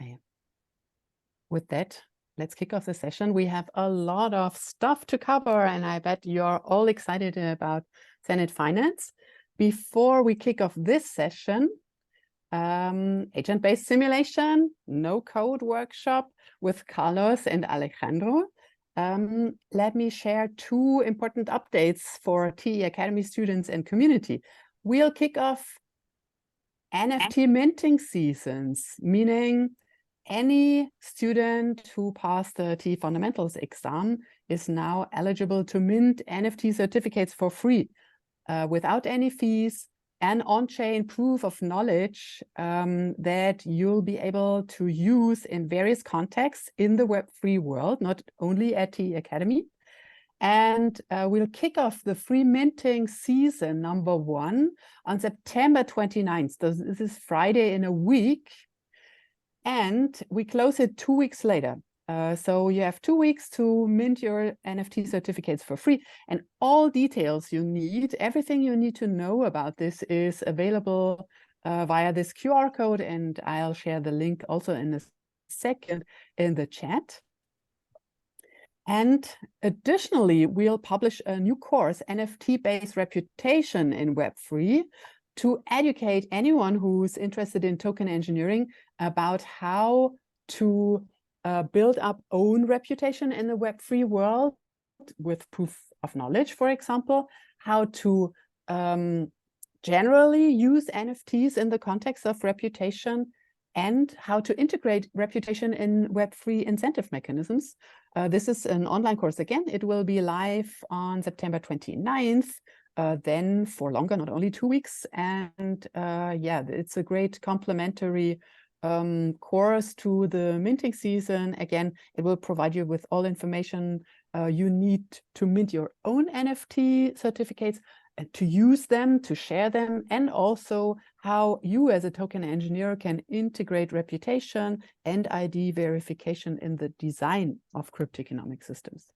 Okay. With that, let's kick off the session. We have a lot of stuff to cover, and I bet you're all excited about Cenit Finance. Before we kick off this session, agent-based simulation, no-code workshop with Carlos and Alejandro. Let me share two important updates for TE Academy students and community. We'll kick off NFT minting seasons, meaning any student who passed the TE Fundamentals exam is now eligible to mint NFT certificates for free, without any fees, and on-chain proof of knowledge that you'll be able to use in various contexts in the Web3 world, not only at TE Academy. And we'll kick off the free minting season #1 on September 29th. So this is Friday in a week. And we close it 2 weeks later. So you have 2 weeks to mint your NFT certificates for free. And all details you need, everything you need to know about this is available via this QR code. And I'll share the link also in a second in the chat. And additionally, we'll publish a new course, NFT-based reputation in Web3, to educate anyone who's interested in token engineering about how to build up own reputation in the Web3 world with proof of knowledge, for example, how to generally use NFTs in the context of reputation, and how to integrate reputation in Web3 incentive mechanisms. This is an online course. Again, it will be live on September 29th, then for longer, not only 2 weeks. And yeah, it's a great complementary course to the minting season. Again, it will provide you with all information you need to mint your own NFT certificates, and to use them, to share them, and also how you as a token engineer can integrate reputation and ID verification in the design of cryptoeconomic systems.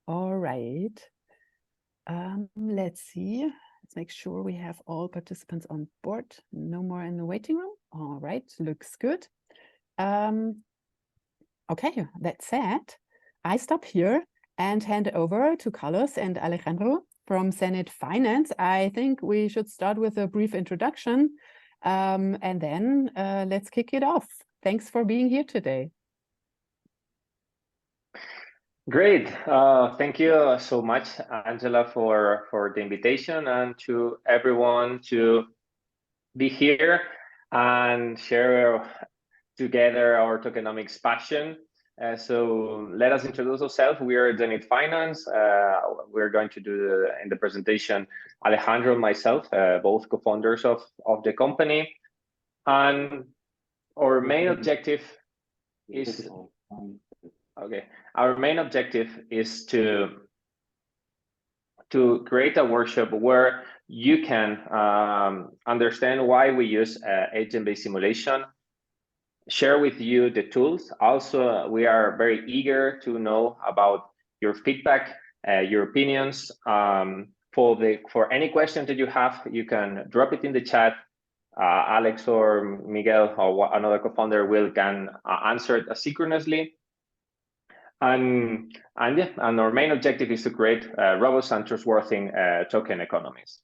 All right. Let's see. Let's make sure we have all participants on board. No more in the waiting room. All right, looks good. Okay, that said, I stop here and hand over to Carlos and Alejandro from Cenit Finance. I think we should start with a brief introduction, and then let's kick it off. Thanks for being here today. Great. Thank you so much, Angela, for the invitation, and to everyone to be here and share together our tokenomics passion. So let us introduce ourselves. We are Cenit Finance. We're going to do in the presentation, Alejandro and myself, both co-founders of the company. And our main objective is our main objective is to create a workshop where you can understand why we use agent-based simulation, share with you the tools. Also, we are very eager to know about your feedback, your opinions. For any question that you have, you can drop it in the chat. Alex or Miguel or another co-founder can answer it asynchronously. And our main objective is to create robust and trustworthy token economies.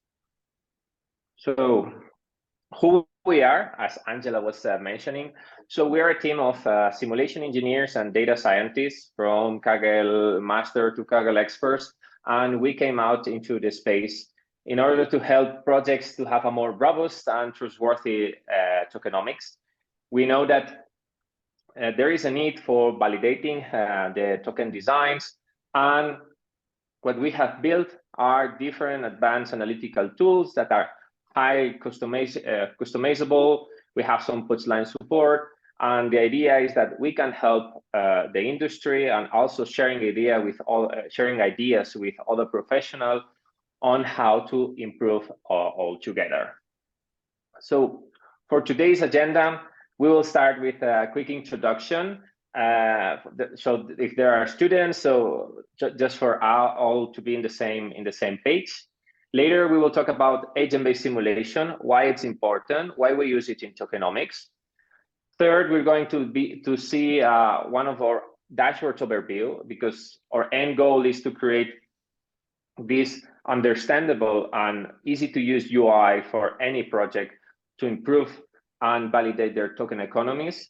So who we are, as Angela was mentioning, so we are a team of simulation engineers and data scientists from Kaggle Master to Kaggle Experts, and we came out into the space in order to help projects to have a more robust and trustworthy tokenomics. We know that there is a need for validating the token designs, and what we have built are different advanced analytical tools that are high customizable. We have some punchline support, and the idea is that we can help the industry and also sharing ideas with other professionals on how to improve all together. So for today's agenda, we will start with a quick introduction. So if there are students, so just for all to be in the same page. Later, we will talk about agent-based simulation, why it's important, why we use it in tokenomics. Third, we're going to see one of our dashboards overview, because our end goal is to create this understandable and easy to use UI for any project to improve and validate their token economies.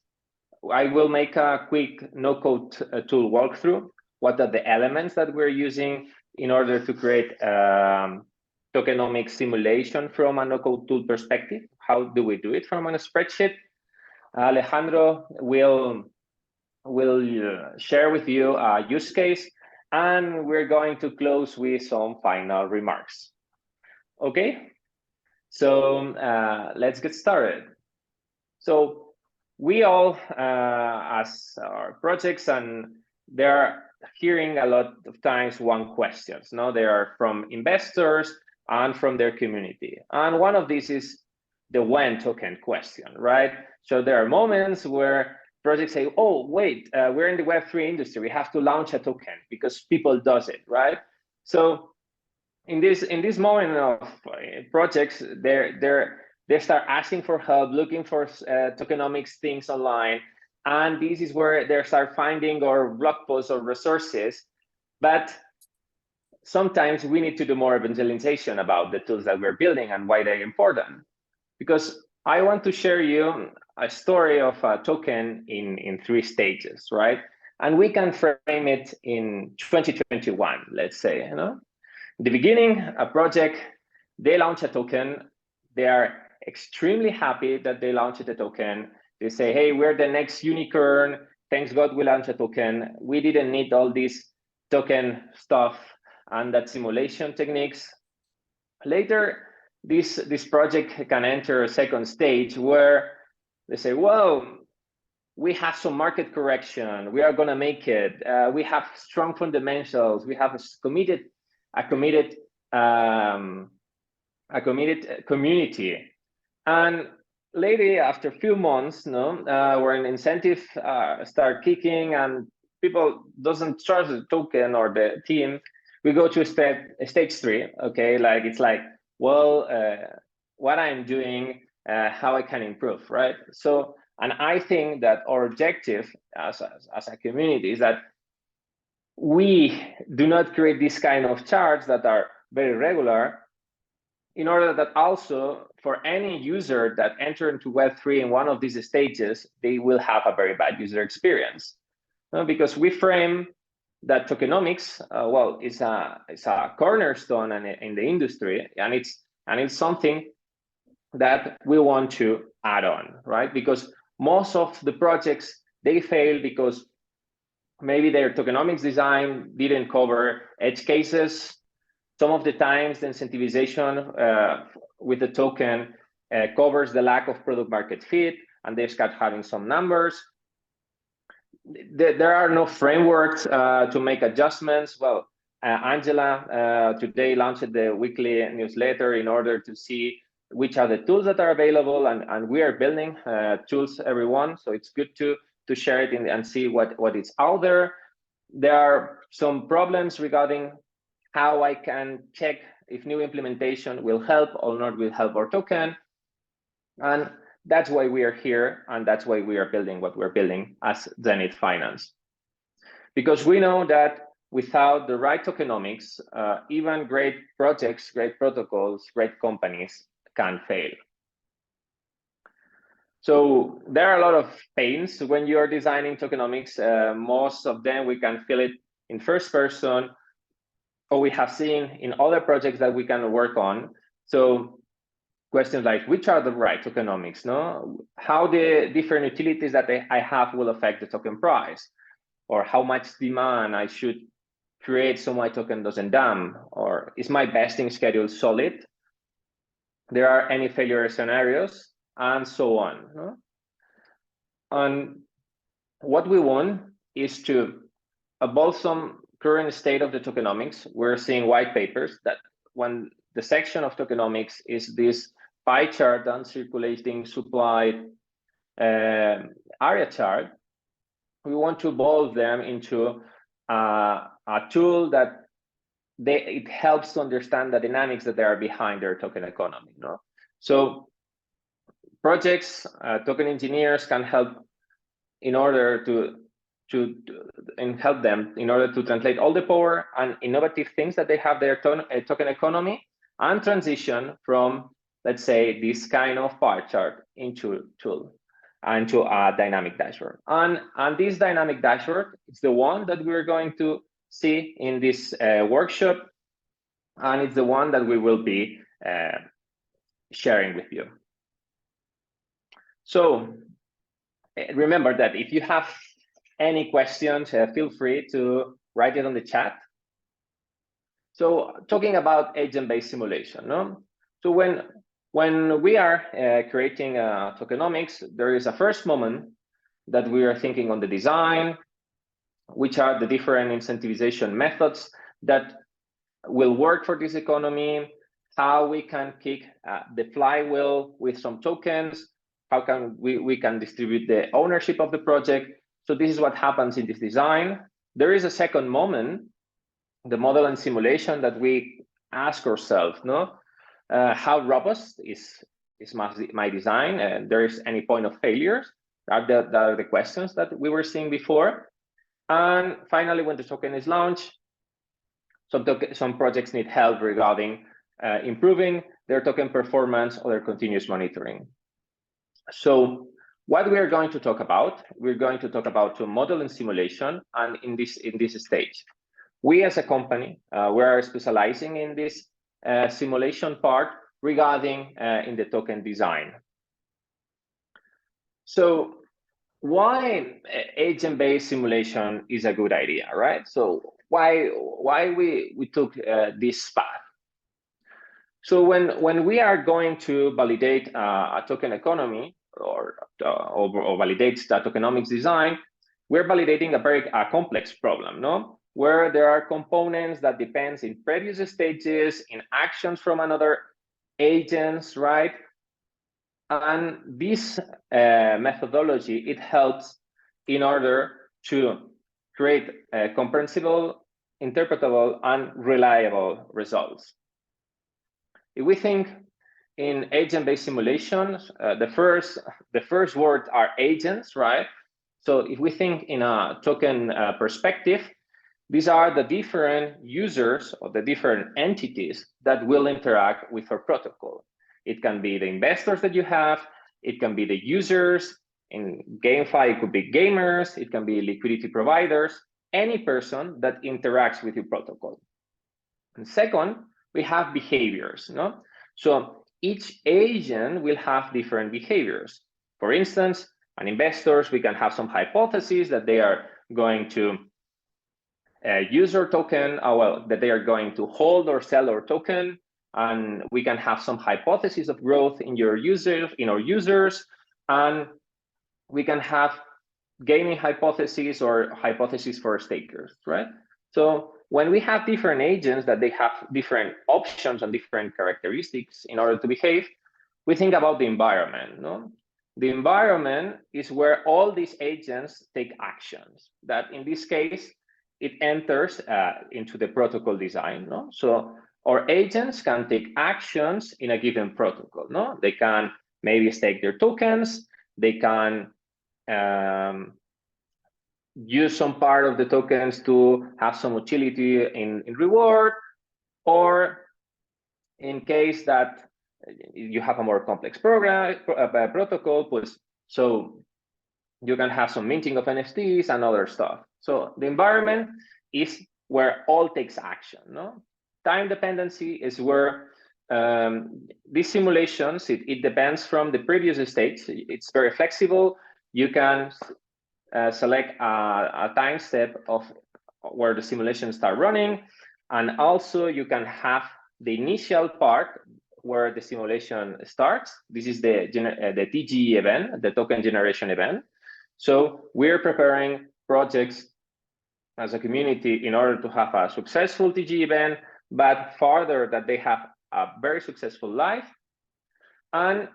I will make a quick no-code tool walkthrough. What are the elements that we're using in order to create tokenomics simulation from a no-code tool perspective? How do we do it from a spreadsheet? Alejandro will share with you a use case, and we're going to close with some final remarks. Okay, so let's get started. So we all, as our projects, and they're hearing a lot of times one questions. No, they are from investors and from their community, and one of these is the when token question, right? So there are moments where projects say, oh, wait, we're in the Web3 industry, we have to launch a token because people does it, right? So in this moment of projects, they start asking for help, looking for tokenomics things online, and this is where they start finding our blog posts or resources. But sometimes we need to do more evangelization about the tools that we're building and why they're important. Because I want to share you a story of a token in 3 stages, right? And we can frame it in 2021, let's say, you know? In the beginning, a project, they launch a token. They are extremely happy that they launched a token. They say, hey, we're the next unicorn. Thanks God we launched a token. We didn't need all this token stuff and that simulation techniques. Later, this project can enter a second stage where they say, well, we have some market correction. We are going to make it. We have strong fundamentals. We have a committed community. And later, after a few months, when incentive start kicking and people doesn't trust the token or the team, we go to stage 3. Okay, like it's like, well, what I'm doing, how I can improve, right? So, and I think that our objective as a community is that we do not create this kind of charts that are very regular, in order that also for any user that enter into Web3 in one of these stages, they will have a very bad user experience. Because we frame that tokenomics, well, it's a cornerstone in the industry, and it's something that we want to add on, right? Because most of the projects, they fail because maybe their tokenomics design didn't cover edge cases. Some of the times the incentivization with the token covers the lack of product market fit, and they start having some numbers. There are no frameworks to make adjustments. Well, Angela today launched the weekly newsletter in order to see which are the tools that are available, and we are building tools, everyone. So it's good to share it and see what is out there. There are some problems regarding how I can check if new implementation will help or not will help our token. And that's why we are here, and that's why we are building what we're building as Cenit Finance. Because we know that without the right tokenomics, even great projects, great protocols, great companies can fail. So there are a lot of pains when you're designing tokenomics. Most of them we can feel it in first person, or we have seen in other projects that we can work on. So questions like, which are the right tokenomics? No, how the different utilities that I have will affect the token price, or how much demand I should create so my token doesn't dump, or is my vesting schedule solid? There are any failure scenarios, and so on. No? And what we want is to, above some current state of the tokenomics, we're seeing white papers that when the section of tokenomics is this pie chart and circulating supply area chart, we want to evolve them into a tool that it helps to understand the dynamics that are behind their token economy. No? So projects, token engineers can help in order to help them in order to translate all the power and innovative things that they have their token economy and transition from, let's say, this kind of pie chart into a dynamic dashboard. And this dynamic dashboard is the one that we're going to see in this workshop, and it's the one that we will be sharing with you. So remember that if you have any questions, feel free to write it on the chat. So talking about agent-based simulation, no? So when we are creating tokenomics, there is a first moment that we are thinking on the design, which are the different incentivization methods that will work for this economy, how we can kick the flywheel with some tokens, how can we can distribute the ownership of the project. So this is what happens in this design. There is a second moment, the model and simulation, that we ask ourselves, no? How robust is my design? And there is any point of failures? That are the questions that we were seeing before. And finally, when the token is launched, some projects need help regarding improving their token performance or their continuous monitoring. So what we are going to talk about, we're going to talk about model and simulation. And in this stage, we as a company, we are specializing in this simulation part regarding in the token design. So why agent-based simulation is a good idea, right? So why we took this path? So when we are going to validate a token economy or validate the tokenomics design, we're validating a very complex problem, no? Where there are components that depends in previous stages, in actions from another agents, right? And this methodology, it helps in order to create comprehensible, interpretable, and reliable results. If we think in agent-based simulations, the first word are agents, right? So if we think in a token perspective, these are the different users or the different entities that will interact with our protocol. It can be the investors that you have, it can be the users. In GameFi, it could be gamers, it can be liquidity providers, any person that interacts with your protocol. And second, we have behaviors, no? So each agent will have different behaviors. For instance, an investors, we can have some hypotheses that they are going to use our token, well, that they are going to hold or sell our token, and we can have some hypotheses of growth in our users, and we can have gaming hypotheses or hypotheses for stakers, right? So when we have different agents that they have different options and different characteristics in order to behave, we think about the environment, no? The environment is where all these agents take actions. That in this case, it enters into the protocol design, no? So our agents can take actions in a given protocol, no? They can maybe stake their tokens, they can use some part of the tokens to have some utility in reward, or in case that you have a more complex protocol, so you can have some minting of NFTs and other stuff. So the environment is where all takes action, no? Time dependency is where these simulations, it depends from the previous stage. It's very flexible. You can select a time step of where the simulation start running, and also you can have the initial part where the simulation starts. This is the TGE event, the token generation event. So we're preparing projects as a community in order to have a successful TGE event, but further that they have a very successful life. And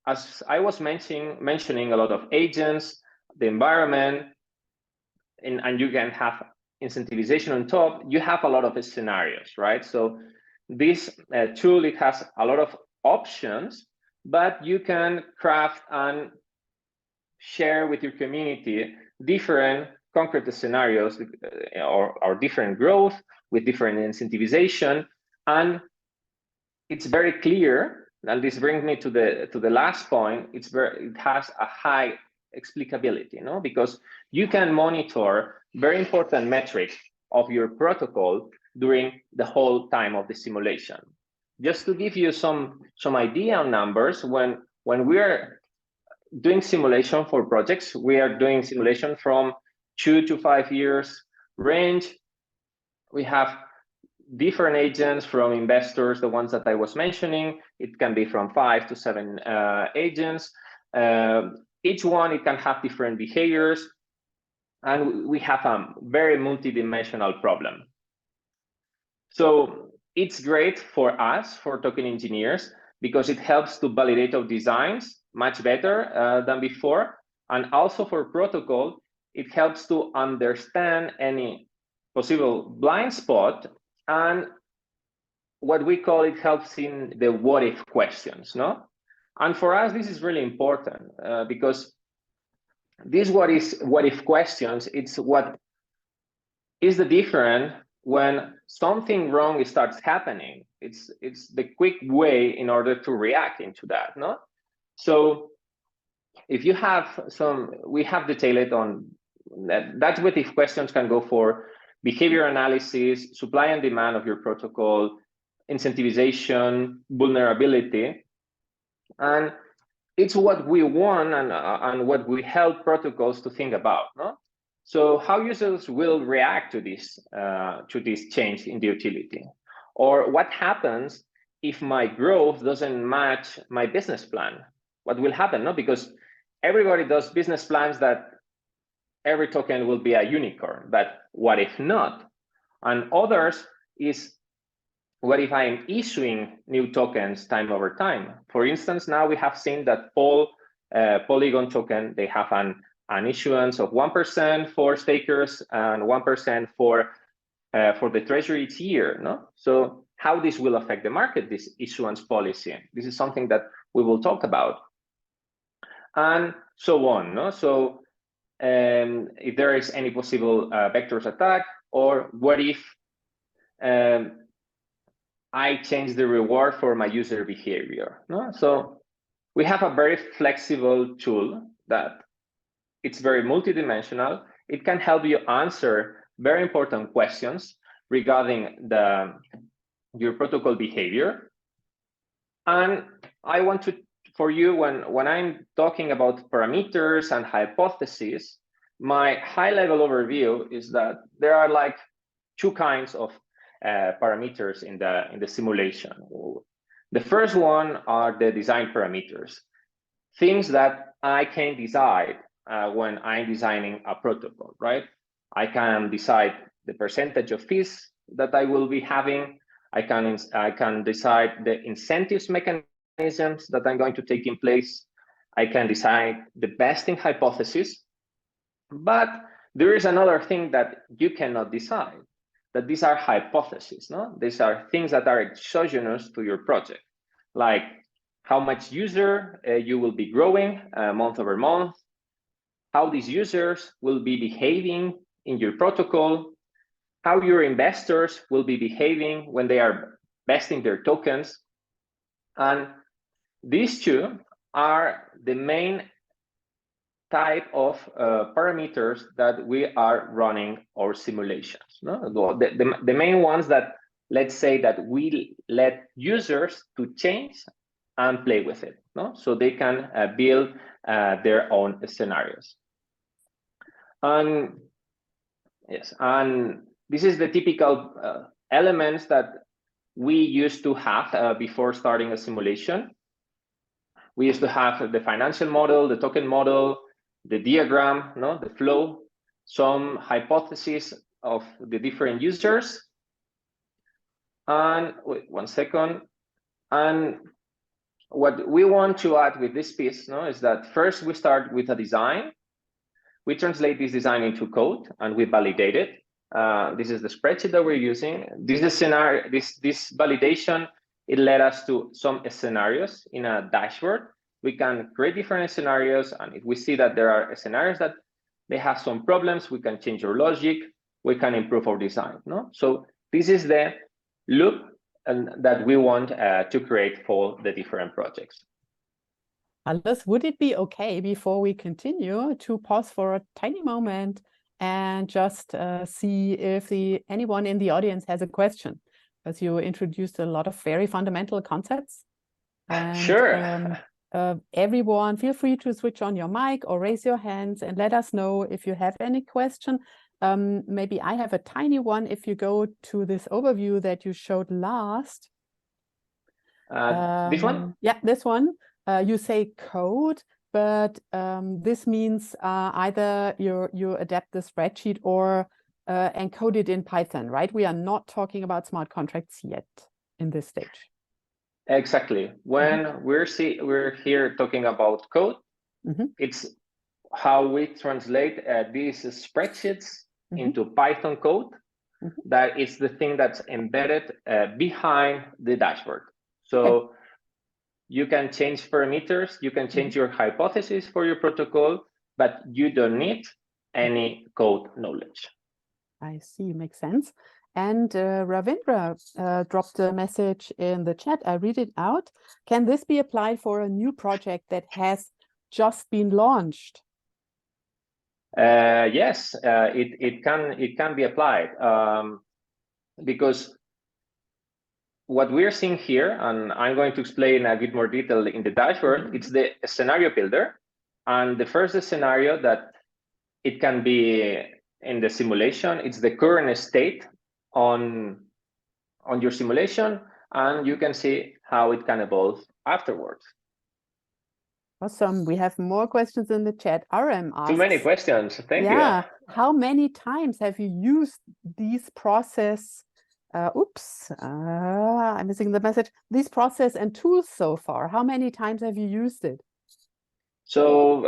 as I was mentioning a lot of agents, the environment, and you can have incentivization on top, you have a lot of scenarios, right? So this tool, it has a lot of options but you can craft and share with your community different concrete scenarios or different growth with different incentivization. And it's very clear, and this brings me to the last point, it has a high explicability, because you can monitor very important metrics of your protocol during the whole time of the simulation. Just to give you some idea on numbers, when we're doing simulation for projects, we are doing simulation from 2 to 5 years range. We have different agents from investors, the ones that I was mentioning. It can be from 5 to 7 agents. Each one, it can have different behaviors. And we have a very multidimensional problem. So it's great for us, for token engineers, because it helps to validate our designs much better than before. And also for protocol, it helps to understand any possible blind spot. And what we call it helps in the what if questions, no? And for us, this is really important because this what if questions, it's what is the difference when something wrong starts happening. It's the quick way in order to react into that, no? So if you have we have detailed on that what if questions can go for behavior analysis, supply and demand of your protocol, incentivization, vulnerability, and it's what we want and what we help protocols to think about, no? So how users will react to this change in the utility, or what happens if my growth doesn't match my business plan? What will happen, no? Because everybody does business plans that every token will be a unicorn, but what if not? And others is, what if I'm issuing new tokens time over time? For instance, now we have seen that Polygon token, they have an issuance of 1% for stakers and 1% for the treasury each year, no? So how this will affect the market, this issuance policy? This is something that we will talk about, and so on, no? So if there is any possible vectors attack, or what if I change the reward for my user behavior, no? So we have a very flexible tool that it's very multidimensional. It can help you answer very important questions regarding your protocol behavior. And I want to, for you, when I'm talking about parameters and hypotheses, my high-level overview is that there are like two kinds of parameters in the simulation. The first one are the design parameters, things that I can decide when I'm designing a protocol, right? I can decide the percentage of fees that I will be having. I can decide the incentives mechanisms that I'm going to take in place. I can decide the besting hypothesis. But there is another thing that you cannot decide, that these are hypotheses, no? These are things that are exogenous to your project, like how much user you will be growing month over month, how these users will be behaving in your protocol, how your investors will be behaving when they are vesting their tokens. And these two are the main type of parameters that we are running our simulations, no? The main ones that, let's say, that we let users to change and play with it, no? So they can build their own scenarios. And yes, and this is the typical elements that we used to have before starting a simulation. We used to have the financial model, the token model, the diagram, no, the flow, some hypotheses of the different users. And wait 1 second. And what we want to add with this piece, no, is that first we start with a design. We translate this design into code and we validate it. This is the spreadsheet that we're using. This is scenario. This validation, it led us to some scenarios in a dashboard. We can create different scenarios, and if we see that there are scenarios that they have some problems, we can change our logic, we can improve our design. No? So this is the loop that we want to create for the different projects. Alice, would it be okay before we continue to pause for a tiny moment and just see if anyone in the audience has a question? Because you introduced a lot of very fundamental concepts. And, sure. Everyone, feel free to switch on your mic or raise your hands and let us know if you have any question. Maybe I have a tiny one. If you go to this overview that you showed last. This one? Yeah, this one. You say code, but this means either you adapt the spreadsheet or encode it in Python, right? We are not talking about smart contracts yet in this stage. Exactly. When we're here talking about code, it's how we translate these spreadsheets into Python code. That is the thing that's embedded behind the dashboard. So you can change parameters, you can change your hypothesis for your protocol, but you don't need any code knowledge. I see, makes sense. And Ravindra dropped a message in the chat. I read it out. Can this be applied for a new project that has just been launched? Yes, it can be applied because what we're seeing here, and I'm going to explain a bit more detail in the dashboard, it's the scenario builder. And the first scenario that it can be in the simulation, it's the current state on your simulation, and you can see how it can evolve afterwards. Awesome. We have more questions in the chat. RM asks, too many questions. Thank you. Yeah. How many times have you used these process? I'm missing the message. These process and tools so far. How many times have you used it? So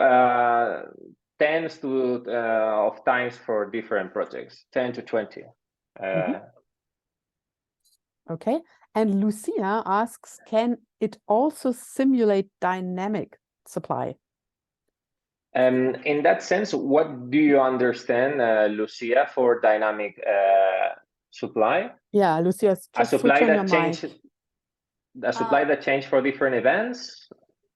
tens of times for different projects, 10 to 20. Okay. And Lucia asks, can it also simulate dynamic supply? In that sense, what do you understand, Lucia, for dynamic supply? Yeah, Lucia, just switch on your mic. A supply that changed for different events,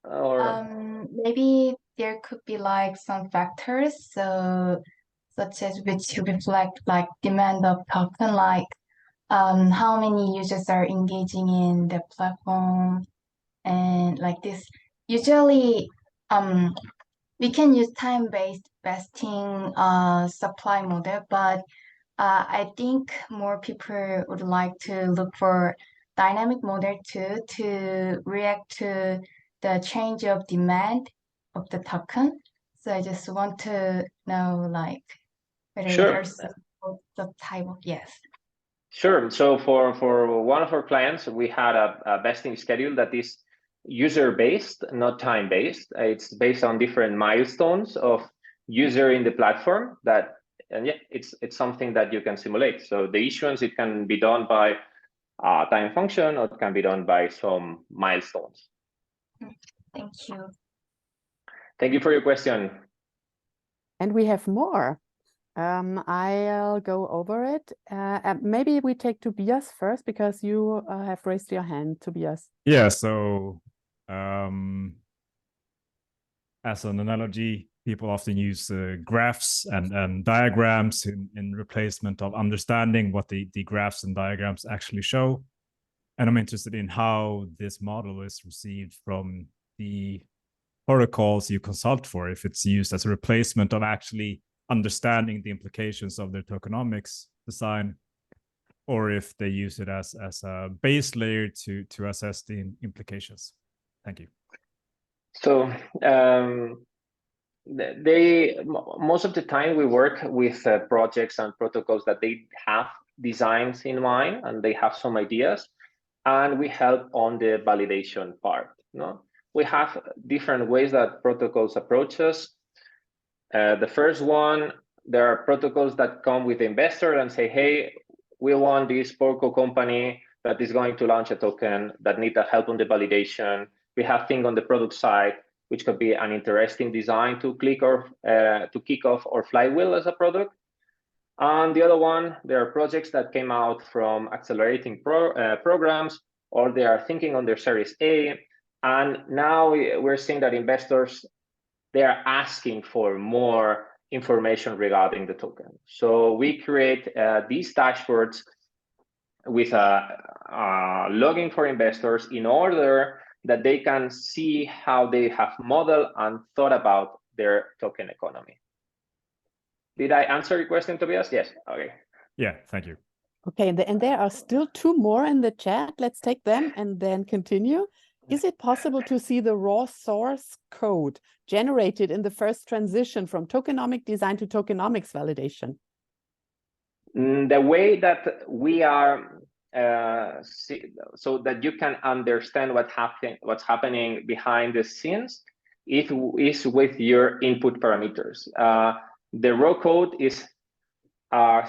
or maybe there could be like some factors, such as which reflect like demand of token, like how many users are engaging in the platform, and like this. Usually, we can use time-based vesting supply model, but I think more people would like to look for dynamic model too, to react to the change of demand of the token. So I just want to know like whether there's the type of Sure. So for one of our clients, we had a vesting schedule that is user-based, not time-based. It's based on different milestones of user in the platform it's something that you can simulate. So the issuance, it can be done by a time function, or it can be done by some milestones. Thank you. Thank you for your question. And we have more. I'll go over it. Maybe we take Tobias first, because you have raised your hand, Tobias. Yeah, so as an analogy, people often use graphs and diagrams in replacement of understanding what the graphs and diagrams actually show. And I'm interested in how this model is received from the protocols you consult for, if it's used as a replacement of actually understanding the implications of their tokenomics design, or if they use it as a base layer to assess the implications. Thank you. So most of the time we work with projects and protocols that they have designs in mind and they have some ideas, and we help on the validation part. No, we have different ways that protocols approach us. The first one, there are protocols that come with the investor and say, hey, we want this Porco company that is going to launch a token that need help on the validation. We have things on the product side, which could be an interesting design to kick off or flywheel as a product. And the other one, there are projects that came out from accelerating programs, or they are thinking on their Series A. And now we're seeing that investors, they are asking for more information regarding the token. So we create these dashboards with a login for investors in order that they can see how they have modeled and thought about their token economy. Did I answer your question, Tobias? Yes. Okay. Yeah, thank you. Okay, and there are still two more in the chat. Let's take them and then continue. Is it possible to see the raw source code generated in the first transition from tokenomic design to tokenomics validation? The way that we are, so that you can understand what's happening behind the scenes, it is with your input parameters. The raw code is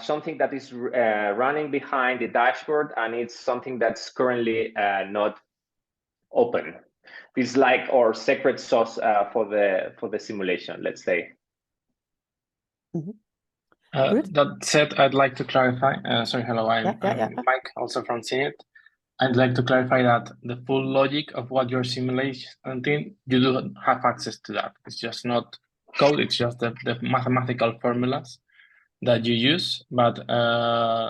something that is running behind the dashboard, and it's something that's currently not open. It's like our secret sauce for the simulation, let's say. Mm-hmm. That said, I'd like to clarify. Sorry, hello, I'm Mike, also from Cenit. I'd like to clarify that the full logic of what you're simulating, you do have access to that. It's just not code, it's just the mathematical formulas that you use, but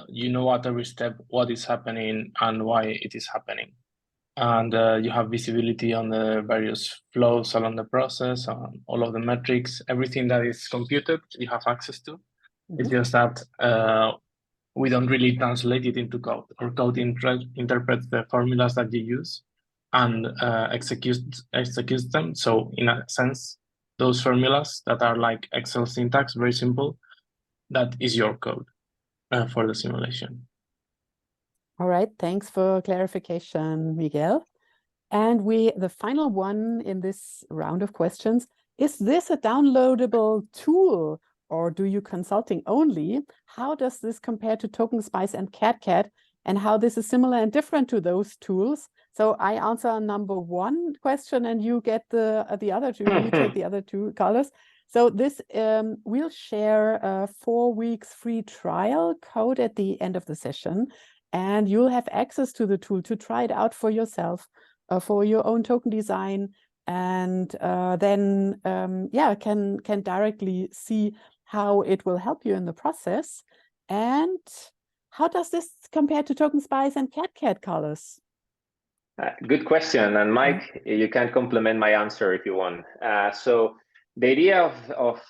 you know at every step what is happening and why it is happening. And you have visibility on the various flows along the process, on all of the metrics, everything that is computed, you have access to. Mm-hmm. It's just that we don't really translate it into code, or code interprets the formulas that you use and executes them. So in a sense, those formulas that are like Excel syntax, very simple, that is your code for the simulation. All right, thanks for clarification, Miguel. And the final one in this round of questions, is this a downloadable tool or do you consulting only? How does this compare to TokenSpice and CatCat and how this is similar and different to those tools? So I answer number one question and you get the other two, you take the other two, Carlos. So this, we'll share a 4 weeks free trial code at the end of the session. And you'll have access to the tool to try it out for yourself, for your own token design, and then can directly see how it will help you in the process. And how does this compare to TokenSpice and CatCat, Carlos? Good question, and Mike, you can complement my answer if you want. So the idea of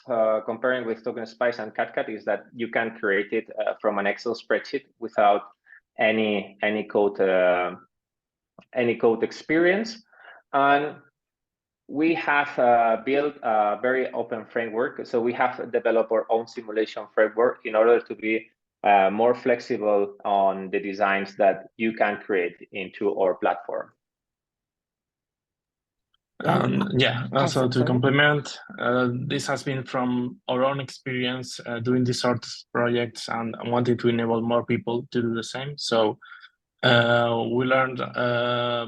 comparing with TokenSpice and CatCat is that you can create it from an Excel spreadsheet without any code experience, and we have built a very open framework. So we have developed our own simulation framework in order to be more flexible on the designs that you can create into our platform. Also to complement, this has been from our own experience doing these sorts of projects and wanting to enable more people to do the same. So we learned a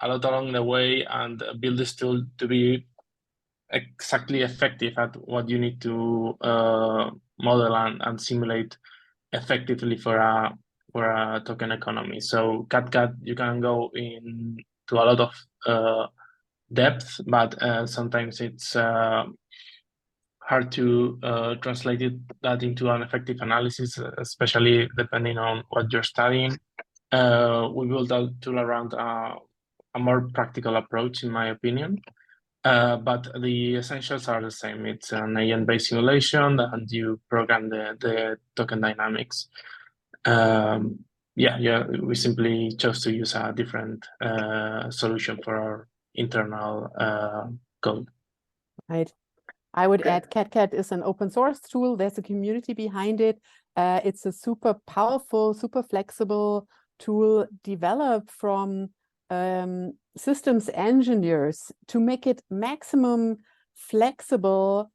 lot along the way and build this tool to be exactly effective at what you need to model and simulate effectively for a token economy. So CatCat, you can go into a lot of depth, but sometimes it's hard to translate that into an effective analysis, especially depending on what you're studying. We built a tool around a more practical approach, in my opinion. But the essentials are the same. It's an agent-based simulation, and you program the token dynamics. We simply chose to use a different solution for our internal code. Right. I would add CatCat is an open source tool. There's a community behind it. It's a super powerful, super flexible tool developed from systems engineers to make it maximum flexible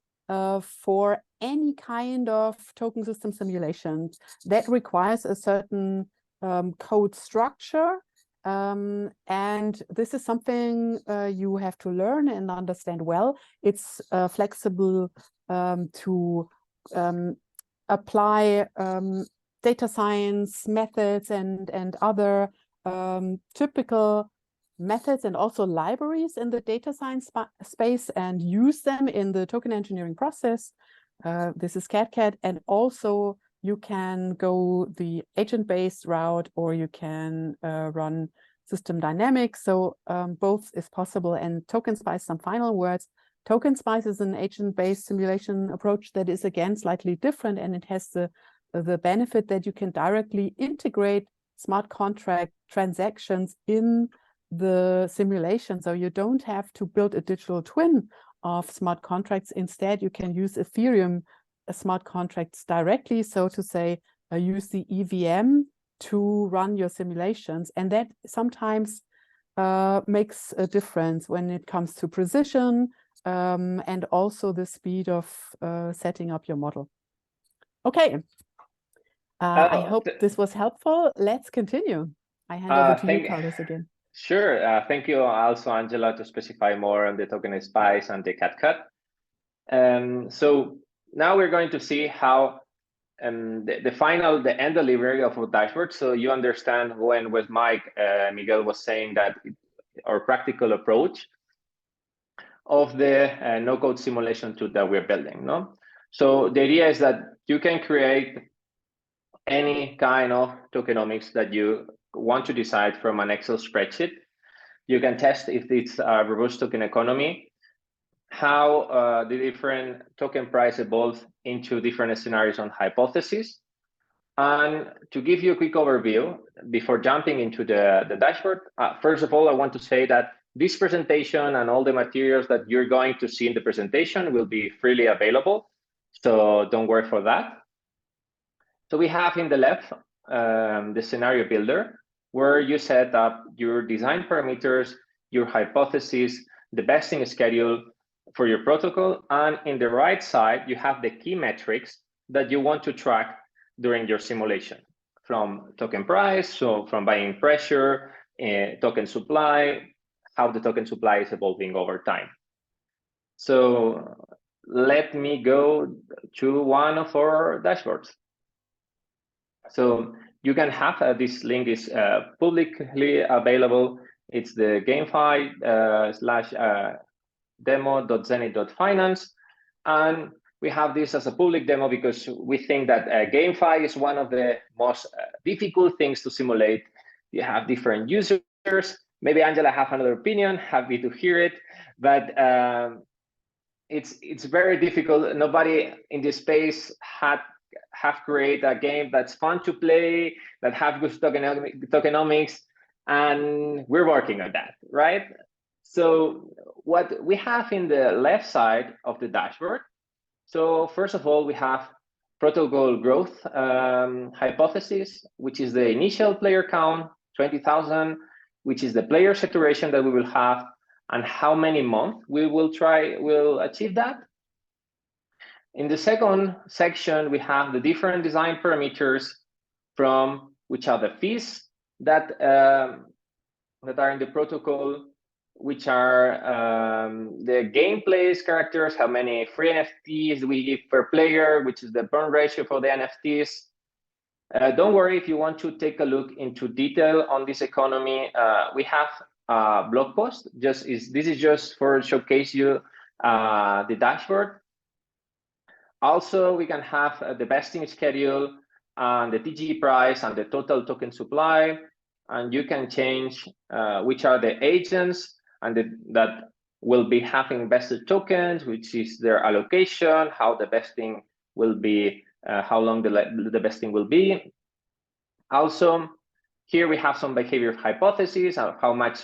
for any kind of token system simulation that requires a certain code structure. And this is something you have to learn and understand well. It's flexible to apply data science methods and other typical methods and also libraries in the data science space and use them in the token engineering process. This is CAD, and also you can go the agent-based route, or you can run system dynamics. So both is possible. And TokenSpice, some final words. TokenSpice is an agent-based simulation approach that is again slightly different, and it has the benefit that you can directly integrate smart contract transactions in the simulation. So you don't have to build a digital twin of smart contracts. Instead, you can use Ethereum smart contracts directly, so to say, use the EVM to run your simulations. And that sometimes makes a difference when it comes to precision and also the speed of setting up your model. Okay. I hope this was helpful. Let's continue. I hand over to you, Carlos, again. Sure. Thank you also, Angela, to specify more on the TokenSpice and the CAD. So now we're going to see how the end delivery of a dashboard. So you understand when with Mike, Miguel was saying that our practical approach of the no-code simulation tool that we're building. No, so the idea is that you can create any kind of tokenomics that you want to decide from an Excel spreadsheet. You can test if it's a robust token economy, how the different token price evolves into different scenarios on hypotheses. And to give you a quick overview before jumping into the dashboard, first of all, I want to say that this presentation and all the materials that you're going to see in the presentation will be freely available. So don't worry for that. So we have in the left the scenario builder, where you set up your design parameters, your hypotheses, the vesting schedule for your protocol. And in the right side, you have the key metrics that you want to track during your simulation, from token price, so from buying pressure, token supply, how the token supply is evolving over time. So let me go to one of our dashboards. So you can have this link is publicly available. It's the GameFi demo.cenit.finance. And we have this as a public demo because we think that GameFi is one of the most difficult things to simulate. You have different users. Maybe Angela have another opinion, happy to hear it, but it's very difficult. Nobody in this space have created a game that's fun to play, that have good tokenomics, and we're working on that, right? So what we have in the left side of the dashboard, so first of all, we have protocol growth hypothesis, which is the initial player count, 20,000, which is the player saturation that we will have, and how many months we will achieve that. In the second section, we have the different design parameters from which are the fees that are in the protocol, which are the gameplays characters, how many free NFTs we give per player, which is the burn ratio for the NFTs. Don't worry if you want to take a look into detail on this economy. We have a blog post. This is just for showcase you the dashboard. Also, we can have the vesting schedule and the TG price and the total token supply, and you can change which are the agents and that will be having vested tokens, which is their allocation, how the vesting will be, how long the vesting will be. Also, here we have some behavior hypotheses of how much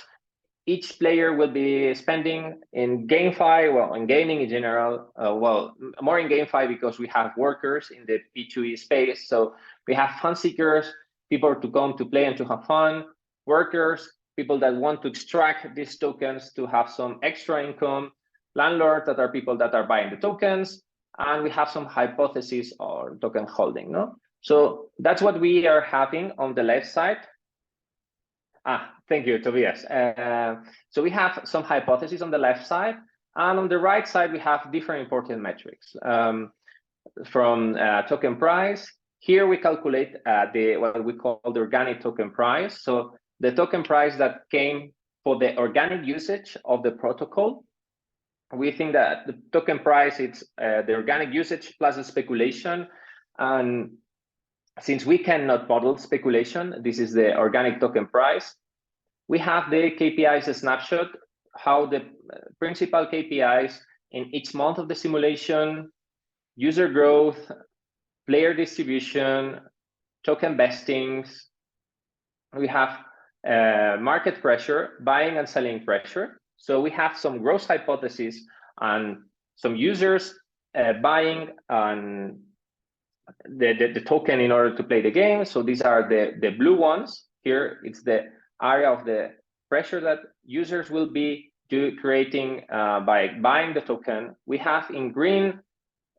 each player will be spending in GameFi, well, in gaming in general, well, more in GameFi because we have workers in the P2E space. So we have fun seekers, people to come to play and to have fun, workers, people that want to extract these tokens to have some extra income, landlords that are people that are buying the tokens, and we have some hypotheses or token holding, no? So that's what we are having on the left side. Thank you, Tobias. So we have some hypotheses on the left side, and on the right side, we have different important metrics. From token price, here we calculate what we call the organic token price. So the token price that came for the organic usage of the protocol. We think that the token price, it's the organic usage plus the speculation. And since we cannot model speculation, this is the organic token price. We have the KPIs snapshot, how the principal KPIs in each month of the simulation, user growth, player distribution, token vestings. We have market pressure, buying and selling pressure. So we have some gross hypotheses and some users buying on the token in order to play the game. So these are the blue ones. Here it's the area of the pressure that users will be creating by buying the token. We have in green,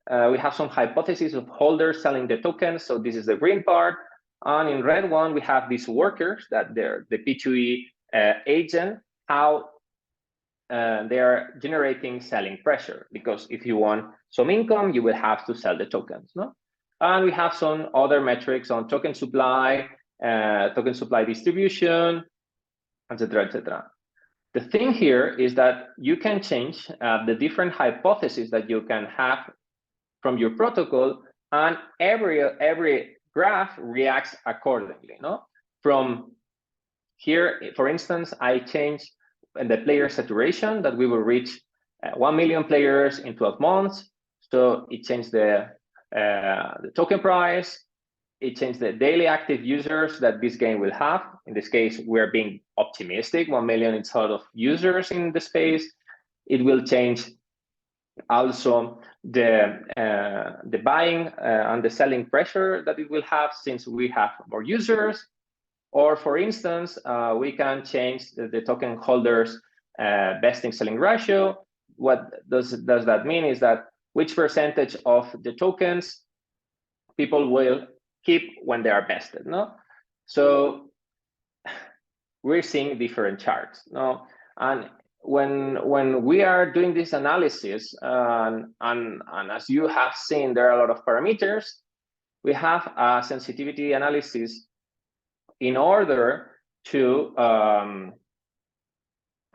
we have some hypotheses of holders selling the tokens. So this is the green part. And in red one, we have these workers that they're the P2E agent, how they are generating selling pressure. Because if you want some income, you will have to sell the tokens, no? And we have some other metrics on token supply distribution, etc., etc. The thing here is that you can change the different hypotheses that you can have from your protocol, and every graph reacts accordingly. No, from here, for instance, I changed the player saturation that we will reach 1 million players in 12 months. So it changed the token price. It changed the daily active users that this game will have. In this case, we're being optimistic, 1 million in total of users in the space. It will change also the buying and the selling pressure that it will have since we have more users. Or for instance, we can change the token holders vesting selling ratio. What does that mean is that which percentage of the tokens people will keep when they are vested, no? So we're seeing different charts, no? And when we are doing this analysis, and as you have seen, there are a lot of parameters. We have a sensitivity analysis in order to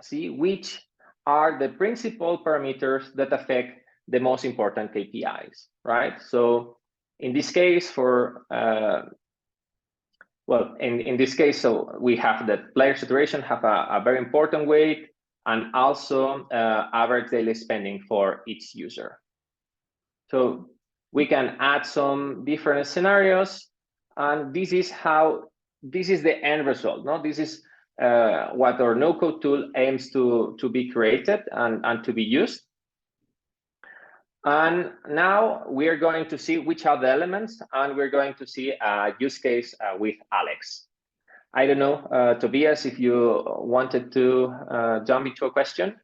see which are the principal parameters that affect the most important KPIs, right? So in this case, in this case, so we have the player saturation have a very important weight, and also average daily spending for each user. So we can add some different scenarios, and this is the end result. No, this is what our no-code tool aims to be created and to be used. And now we're going to see which are the elements, and we're going to see a use case with Alex. I don't know, Tobias, if you wanted to jump into a question.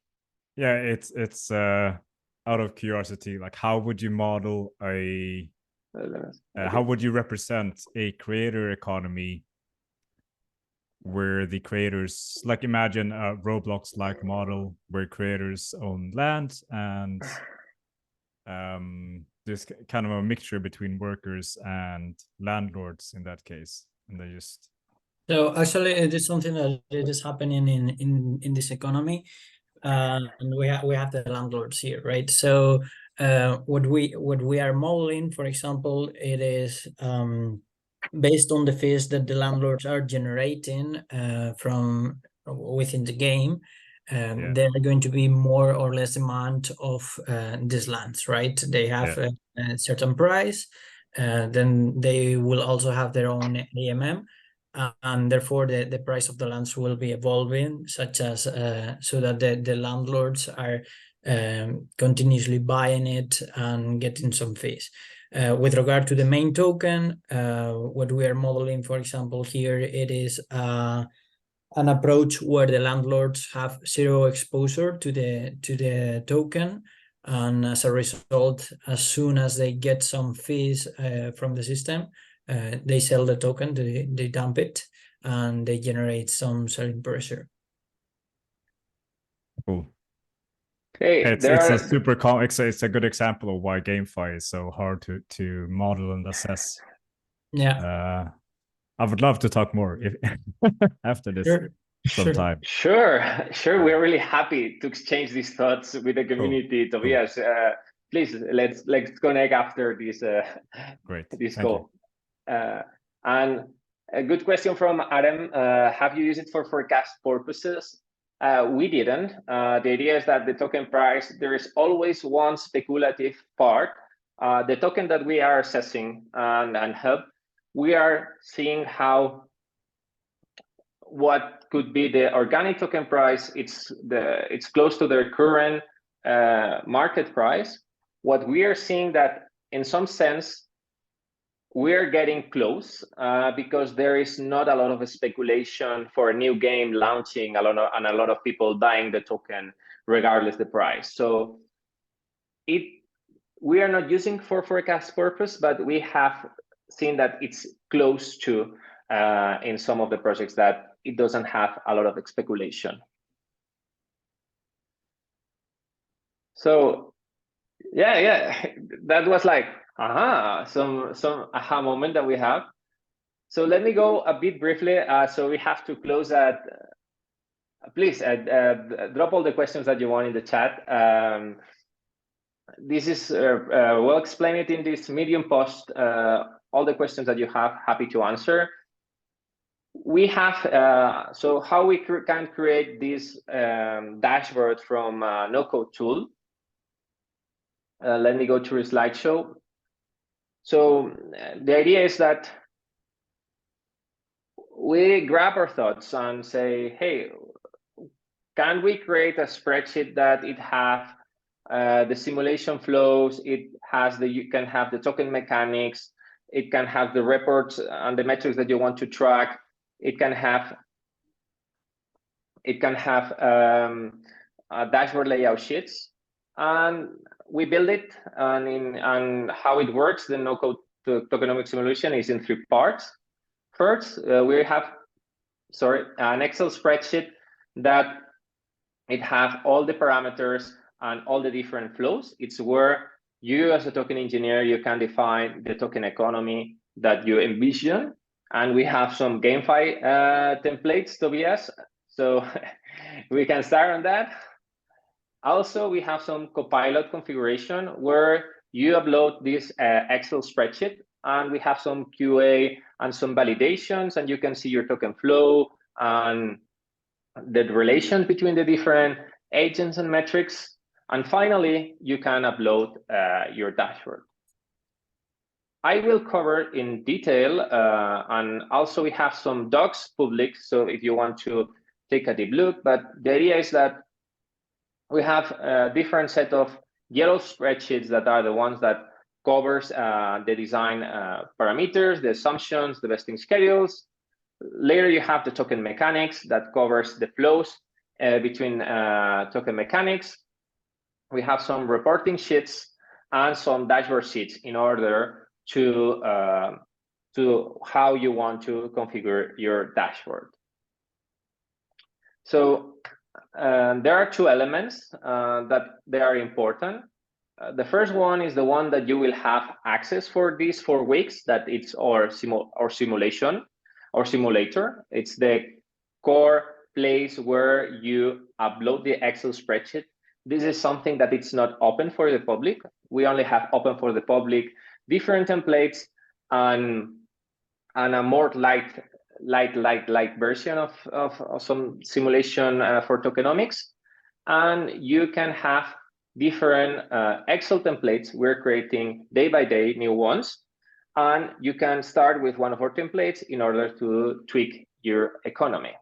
Yeah, it's out of curiosity, like how would you model how would you represent a creator economy where the creators, like imagine a Roblox-like model where creators own land and there's kind of a mixture between workers and landlords in that case, and they just. So actually, it is something that is happening in this economy, and we have the landlords here, right? So what we are modeling, for example, it is based on the fees that the landlords are generating from within the game. There are going to be more or less demand of these lands, right? They have a certain price, then they will also have their own AMM. And therefore, the price of the lands will be evolving, such as so that the landlords are continuously buying it and getting some fees. With regard to the main token, what we are modeling, for example, here, it is an approach where the landlords have zero exposure to the token, and as a result, as soon as they get some fees from the system, they sell the token, they dump it, and they generate some selling pressure. Cool. Hey, It's a super it's a good example of why GameFi is so hard to model and assess. Yeah. I would love to talk more if after this sometime. Sure. We're really happy to exchange these thoughts with the community, Cool. Tobias. Please let's connect after this Great. this Thank call. And a good question from Adam. Have you used it for forecast purposes? We didn't. The idea is that the token price, there is always one speculative part. The token that we are assessing and help, we are seeing what could be the organic token price. It's close to their current market price. What we are seeing that in some sense we're getting close because there is not a lot of speculation for a new game launching, and a lot of people buying the token regardless the price. So we are not using for forecast purpose, but we have seen that it's close to in some of the projects that it doesn't have a lot of speculation. So yeah, that was like some aha moment that we have. So let me go a bit briefly. So we have to close at. Please drop all the questions that you want in the chat. This is well explained in this Medium post. All the questions that you have, happy to answer. We have so how we can create this dashboard from no-code tool. Let me go to a slideshow. So the idea is that we grab our thoughts and say, hey, can we create a spreadsheet that it have the simulation flows, you can have the token mechanics, it can have the reports and the metrics that you want to track, it can have dashboard layout sheets, and we build it. And how it works, the no-code tokenomics simulation is in 3 parts. First, we have an Excel spreadsheet that it have all the parameters and all the different flows. It's where you as a token engineer, you can define the token economy that you envision. And we have some GameFi templates, Tobias. So we can start on that. Also, we have some Copilot configuration where you upload this Excel spreadsheet, and we have some QA and some validations, and you can see your token flow and the relation between the different agents and metrics. And finally, you can upload your dashboard. I will cover in detail, and also we have some docs public, so if you want to take a deep look. But the idea is that we have a different set of yellow spreadsheets that are the ones that covers the design parameters, the assumptions, the vesting schedules. Later, you have the token mechanics that covers the flows between token mechanics. We have some reporting sheets and some dashboard sheets in order to how you want to configure your dashboard. So there are 2 elements that they are important. The first one is the one that you will have access for these 4 weeks, that it's our simulation or simulator. It's the core place where you upload the Excel spreadsheet. This is something that it's not open for the public. We only have open for the public different templates and a more light version of some simulation for tokenomics. And you can have different Excel templates. We're creating day by day new ones. And you can start with one of our templates in order to tweak your economy.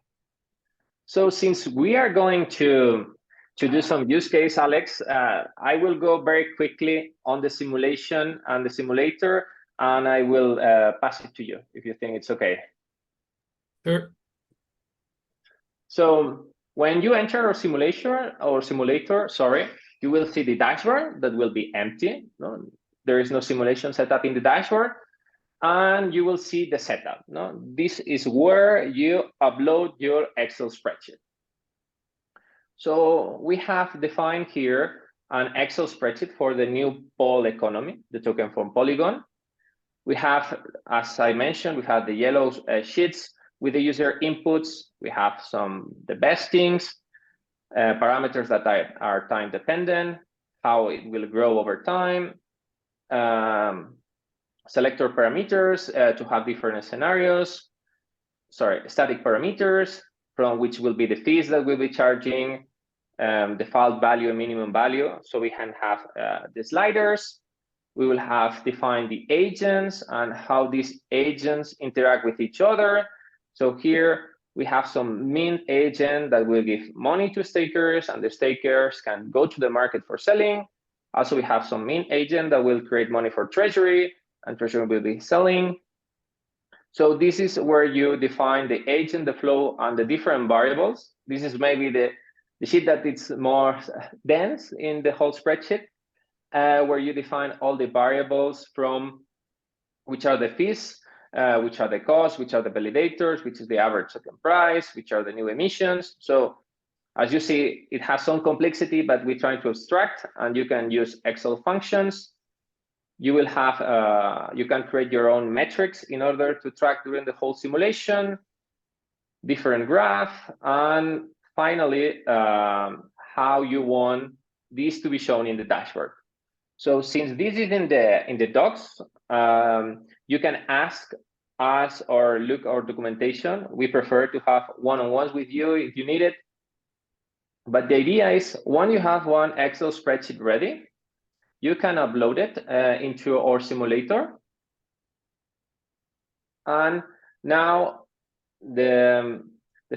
So since we are going to do some use case, Alex, I will go very quickly on the simulation and the simulator, and I will pass it to you if you think it's okay. Sure. So when you enter our simulator, sorry, you will see the dashboard that will be empty. No, there is no simulation set up in the dashboard. and you will see the setup. No, this is where you upload your Excel spreadsheet. So we have defined here an Excel spreadsheet for the new pole economy, the token form polygon. We have, as I mentioned, we have the yellow sheets with the user inputs. We have the bestings, parameters that are time dependent, how it will grow over time, selector parameters to have different scenarios, static parameters from which will be the fees that we'll be charging, default value and minimum value. So we can have the sliders. We will have defined the agents and how these agents interact with each other. So here we have some mint agent that will give money to stakers, and the stakers can go to the market for selling. Also, we have some mint agent that will create money for treasury, and treasury will be selling. So this is where you define the agent, the flow, and the different variables. This is maybe the sheet that it's more dense in the whole spreadsheet, where you define all the variables from which are the fees, which are the costs, which are the validators, which is the average token price, which are the new emissions. So as you see, it has some complexity, but we're trying to abstract, and you can use Excel functions. You will have, you can create your own metrics in order to track during the whole simulation, different graph, and finally, how you want this to be shown in the dashboard. So since this is in the docs, you can ask us or look our documentation. We prefer to have one-on-ones with you if you need it. But the idea is, when you have one Excel spreadsheet ready, you can upload it into our simulator. And now the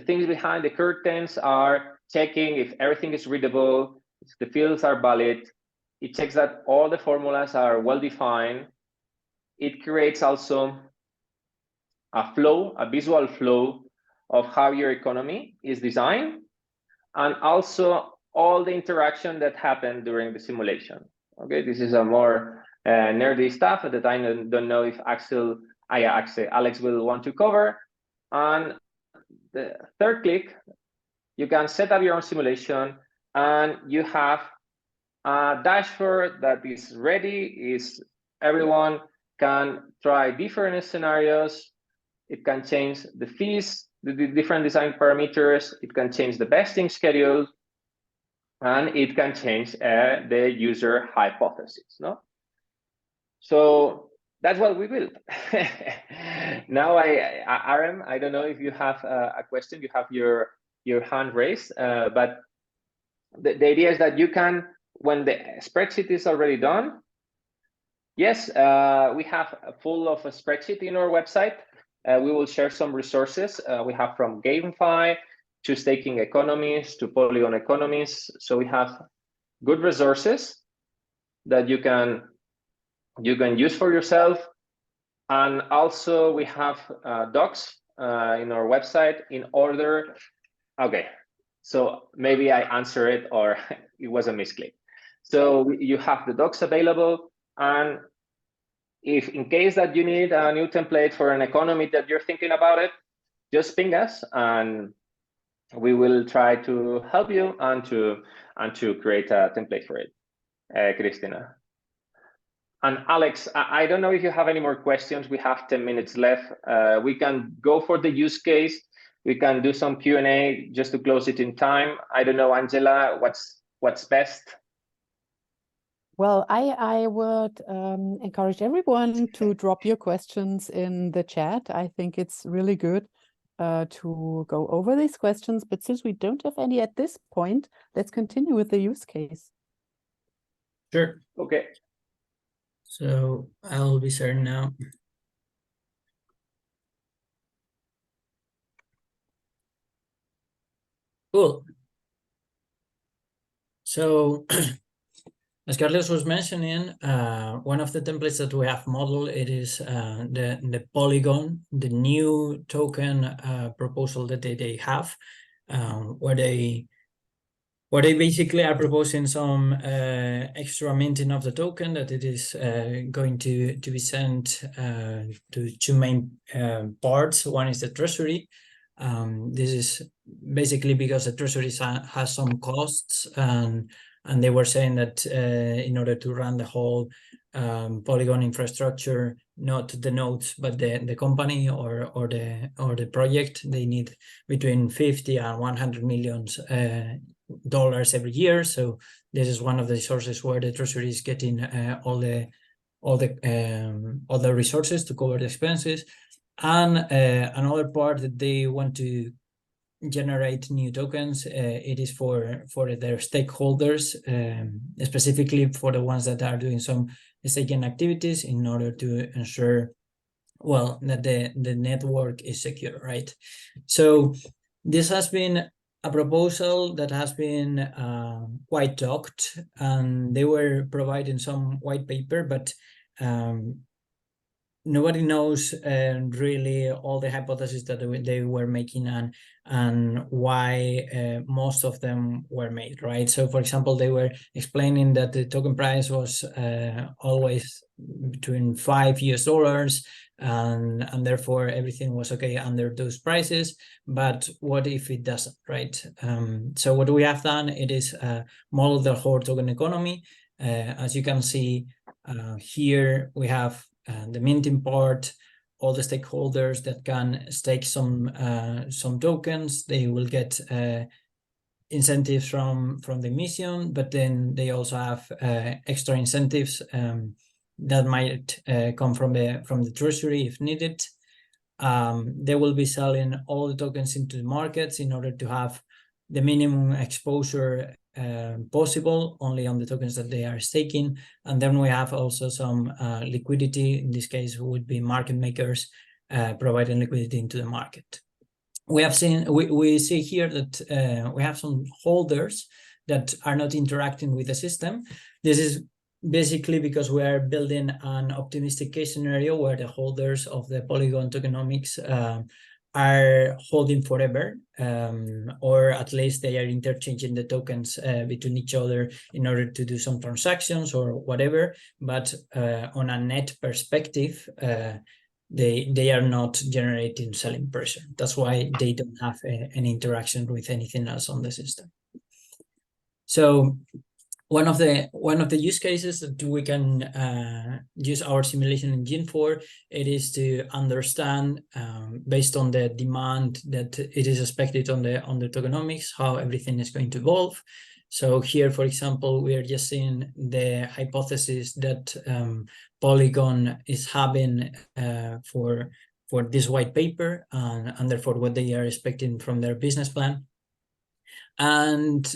things behind the curtains are checking if everything is readable, if the fields are valid. It checks that all the formulas are well defined. It creates also a flow, a visual flow of how your economy is designed, and also all the interaction that happened during the simulation. Okay, this is a more nerdy stuff that I don't know if Alex will want to cover. And the third click, you can set up your own simulation, and you have a dashboard that is ready. Everyone can try different scenarios. It can change the fees, the different design parameters. It can change the vesting schedule, and it can change the user hypothesis. No, so that's what we built. Now, Aram, I don't know if you have a question. You have your hand raised, but the idea is that you can, when the spreadsheet is already done. Yes, we have full of a spreadsheet in our website. We will share some resources we have from GameFi to staking economies to Polygon economies. So we have good resources that you can use for yourself. And also we have docs in our website in order. Okay, so maybe I answer it or it was a misclick. So you have the docs available, and if in case that you need a new template for an economy that you're thinking about it, just ping us and we will try to help you and to create a template for it, Cristina. And Alex, I don't know if you have any more questions. We have 10 minutes left. We can go for the use case. We can do some Q&A just to close it in time. I don't know, Angela, what's best? Well, I would encourage everyone to drop your questions in the chat. I think it's really good to go over these questions, but since we don't have any at this point, let's continue with the use case. Sure. Okay. So I'll be sharing now. Cool. So as Carlos was mentioning, one of the templates that we have modeled, it is the Polygon, the new token proposal that they have, where they What they basically are proposing some extra minting of the token, that it is going to be sent to two main parts. One is the treasury. This is basically because the treasury has some costs, and they were saying that in order to run the whole Polygon infrastructure, not the nodes but the company or the project, they need between 50 and 100 million dollars every year. So this is one of the sources where the treasury is getting all the resources to cover the expenses. And another part that they want to generate new tokens, it is for their stakeholders, specifically for the ones that are doing some staking activities, in order to ensure, well, that the network is secure, right? So this has been a proposal that has been quite talked, and they were providing some white paper, but nobody knows really all the hypotheses that they were making and why most of them were made, right? So, for example, they were explaining that the token price was always between $5 and therefore everything was okay under those prices. But what if it doesn't, right? So what we have done, it is model the whole token economy. As you can see here, we have the minting part, all the stakeholders that can stake some tokens. They will get incentives from the emission, but then they also have extra incentives that might come from the treasury if needed. They will be selling all the tokens into the markets in order to have the minimum exposure possible only on the tokens that they are staking. And then we have also some liquidity. In this case, would be market makers providing liquidity into the market. We have seen, we see here that we have some holders that are not interacting with the system. This is basically because we are building an optimistic case scenario where the holders of the Polygon tokenomics are holding forever, or at least they are interchanging the tokens between each other in order to do some transactions or whatever. But on a net perspective, they are not generating selling pressure. That's why they don't have any interaction with anything else on the system. So one of the use cases that we can use our simulation engine for, it is to understand based on the demand that it is expected on the tokenomics, how everything is going to evolve. So here, for example, we are just seeing the hypothesis that Polygon is having for this white paper, and therefore what they are expecting from their business plan. And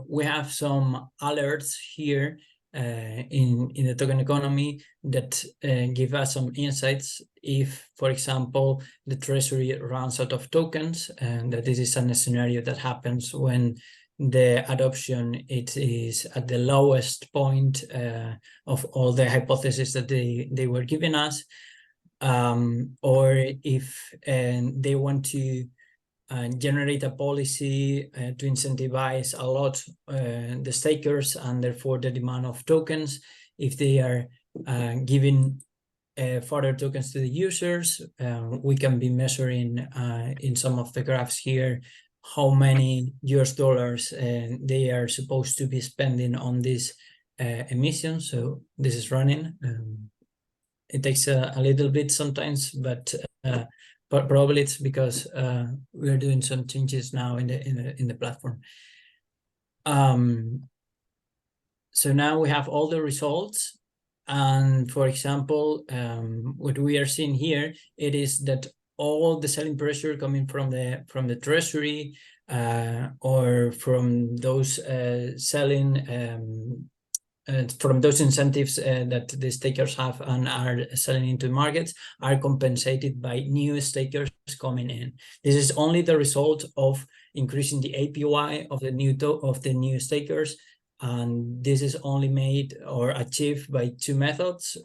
we have some alerts here in the token economy that give us some insights if, for example, the treasury runs out of tokens, and that this is a scenario that happens when the adoption it is at the lowest point of all the hypotheses that they were giving us, or if they want to generate a policy to incentivize a lot the stakers and therefore the demand of tokens. If they are giving further tokens to the users, we can be measuring in some of the graphs here how many US dollars they are supposed to be spending on this emission. So this is running. It takes a little bit sometimes, but probably it's because we're doing some changes now in the platform. So now we have all the results, and for example, what we are seeing here, it is that all the selling pressure coming from the treasury or from those selling. From those incentives that the stakers have and are selling into markets are compensated by new stakers coming in. This is only the result of increasing the APY of the new stakers, and this is only made or achieved by two methods: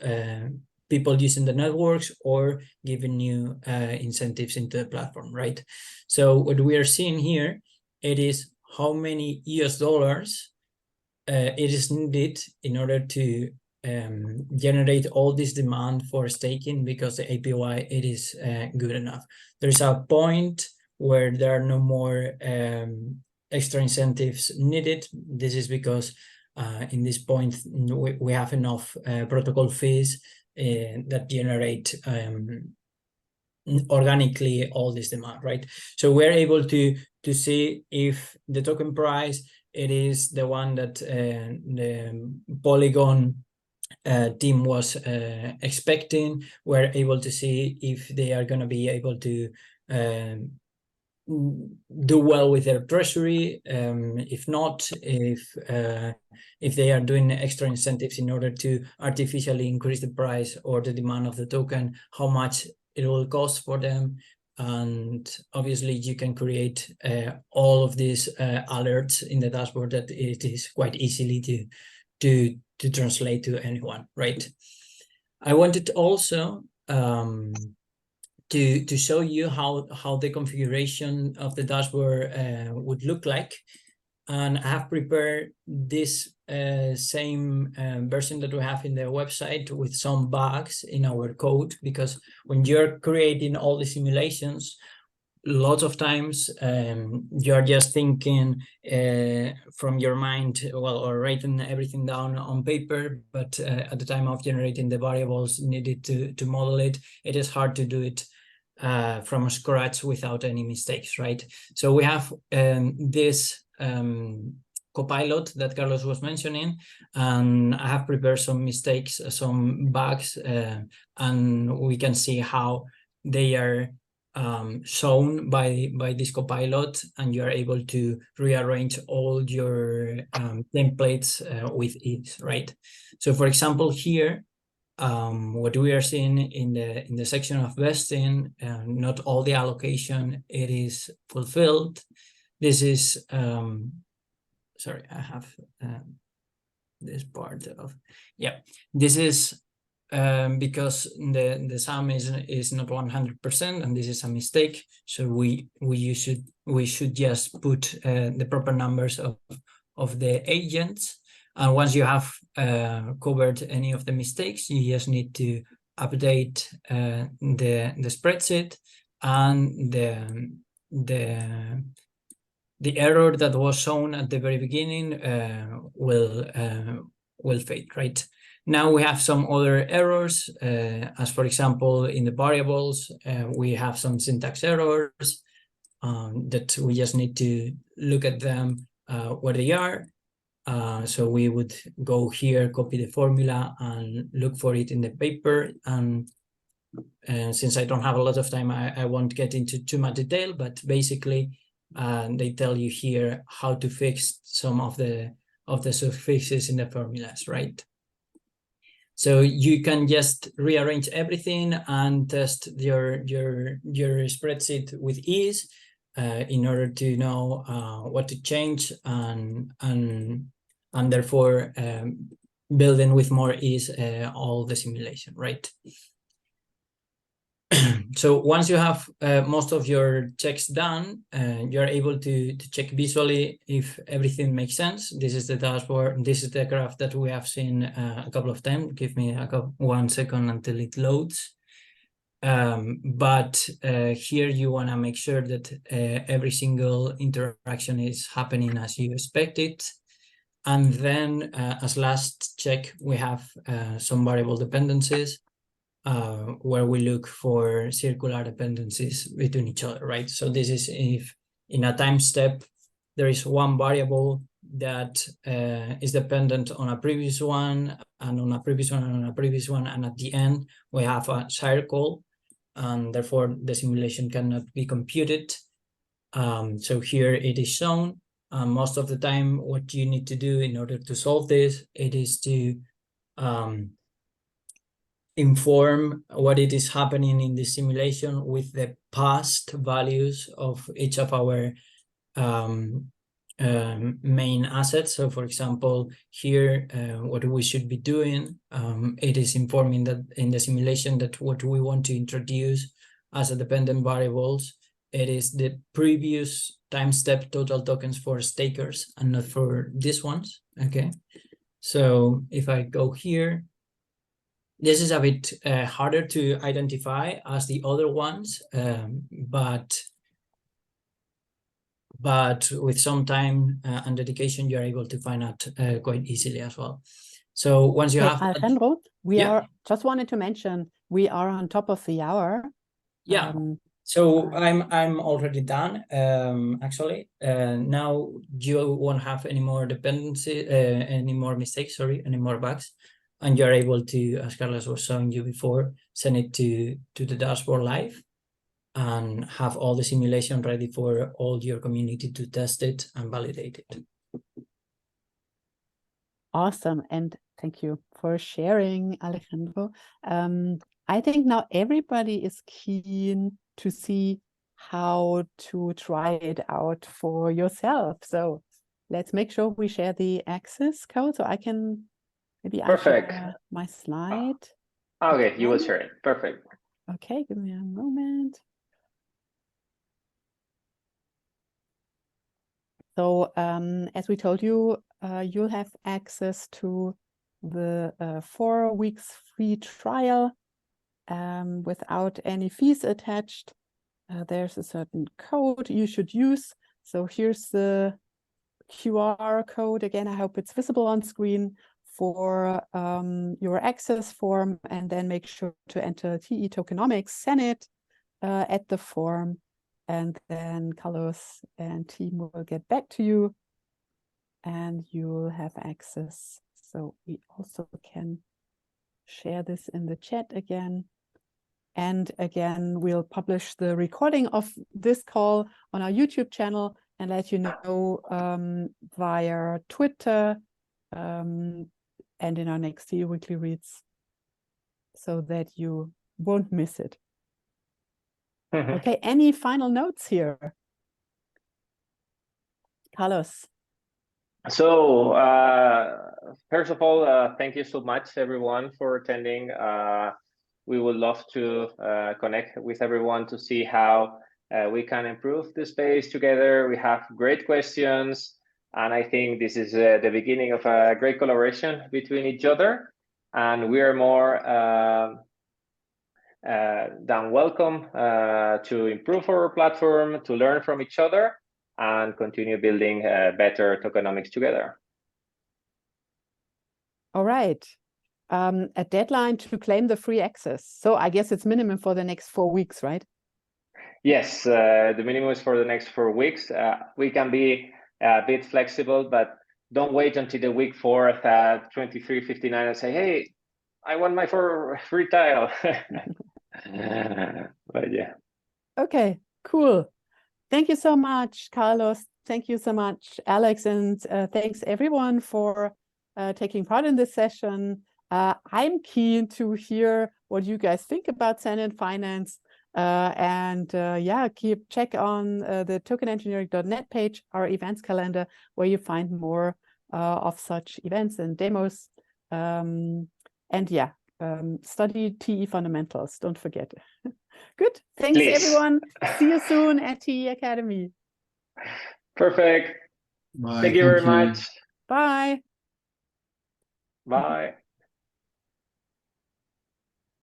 people using the networks or giving new incentives into the platform, right? So what we are seeing here, it is how many US dollars it is needed in order to generate all this demand for staking, because the APY, it is good enough. There's a point where there are no more extra incentives needed. This is because in this point we have enough protocol fees that generate organically all this demand, right? So we're able to see if the token price, it is the one that the Polygon team was expecting. We're able to see if they are going to be able to do well with their treasury. If not, if they are doing extra incentives in order to artificially increase the price or the demand of the token, how much it will cost for them. And obviously you can create all of these alerts in the dashboard that it is quite easily to translate to anyone, right? I wanted also to show you how the configuration of the dashboard would look like. And I have prepared this same version that we have in the website with some bugs in our code, because when you're creating all the simulations, lots of times you're just thinking from your mind, well, or writing everything down on paper, but at the time of generating the variables needed to model it, it is hard to do it from scratch without any mistakes, right? So we have this copilot that Carlos was mentioning, and I have prepared some mistakes, some bugs, and we can see how they are shown by this copilot, and you are able to rearrange all your templates with ease, right? So for example, here, what we are seeing in the section of vesting, not all the allocation, it is fulfilled. This is sorry, I have this part of, yeah, this is because the sum is not 100%, and this is a mistake. So we should just put the proper numbers of the agents. And once you have covered any of the mistakes, you just need to update the spreadsheet, and the error that was shown at the very beginning will fade, right? Now we have some other errors, as for example, in the variables, we have some syntax errors that we just need to look at them where they are. So we would go here, copy the formula, and look for it in the paper. And since I don't have a lot of time, I won't get into too much detail, but basically they tell you here how to fix some of the suffixes in the formulas, right? So you can just rearrange everything and test your spreadsheet with ease in order to know what to change, and therefore building with more ease all the simulation, right? So once you have most of your checks done, you're able to check visually if everything makes sense. This is the dashboard. This is the graph that we have seen a couple of times. Give me 1 second until it loads. But here you want to make sure that every single interaction is happening as you expect it. And then as last check, we have some variable dependencies where we look for circular dependencies between each other, right? So this is if in a time step, there is one variable that is dependent on a previous one, and on a previous one, and on a previous one, and at the end, we have a circle, and therefore the simulation cannot be computed. So here it is shown. Most of the time, what you need to do in order to solve this, it is to inform what it is happening in the simulation with the past values of each of our main assets. So for example, here, what we should be doing, it is informing that in the simulation that what we want to introduce as a dependent variables, it is the previous time step total tokens for stakers and not for these ones. Okay, so if I go here, this is a bit harder to identify as the other ones, but with some time and dedication, you're able to find out quite easily as well. So once you have Alejandro, we Yeah. are just wanted to mention we are on top of the hour. Yeah. So I'm already done. Actually, now you won't have any more dependency, any more mistakes. Sorry, any more bugs, and you're able to, as Carlos was showing you before, send it to the dashboard live, and have all the simulation ready for all your community to test it and validate it. Awesome, and thank you for sharing, Alejandro. I think now everybody is keen to see how to try it out for yourself. So let's make sure we share the access code so I can maybe Perfect. I share my slide. Okay, you will share it. Perfect. Okay, give me a moment. So as we told you, you'll have access to the 4 weeks free trial without any fees attached. There's a certain code you should use. So here's the QR code. Again, I hope it's visible on screen for your access form, and then make sure to enter TE Tokenomics Cenit at the form, and then Carlos and team will get back to you and you will have access. So we also can share this in the chat again. And again, we'll publish the recording of this call on our YouTube channel and let you know via Twitter and in our next TE Weekly Reads, so that you won't miss it. Okay, any final notes here? Carlos. So, first of all, thank you so much, everyone, for attending. We would love to connect with everyone to see how we can improve the space together. We have great questions, and I think this is the beginning of a great collaboration between each other. And we are more than welcome to improve our platform, to learn from each other, and continue building better tokenomics together. All right. A deadline to claim the free access. So I guess it's minimum for the next 4 weeks, right? Yes, the minimum is for the next 4 weeks. We can be a bit flexible, but don't wait until the week 4th at 23:59 and say, hey, I want my free trial. But yeah. Okay, cool. Thank you so much, Carlos. Thank you so much, Alex. And thanks everyone for taking part in this session. I'm keen to hear what you guys think about Cenit Finance. Yeah, check on the tokenengineering.net page, our events calendar, where you find more of such events and demos. And yeah, study TE fundamentals, don't forget. Good, thanks everyone. See you soon at TE Academy. Perfect. Bye. Thank you very much. Bye. Bye.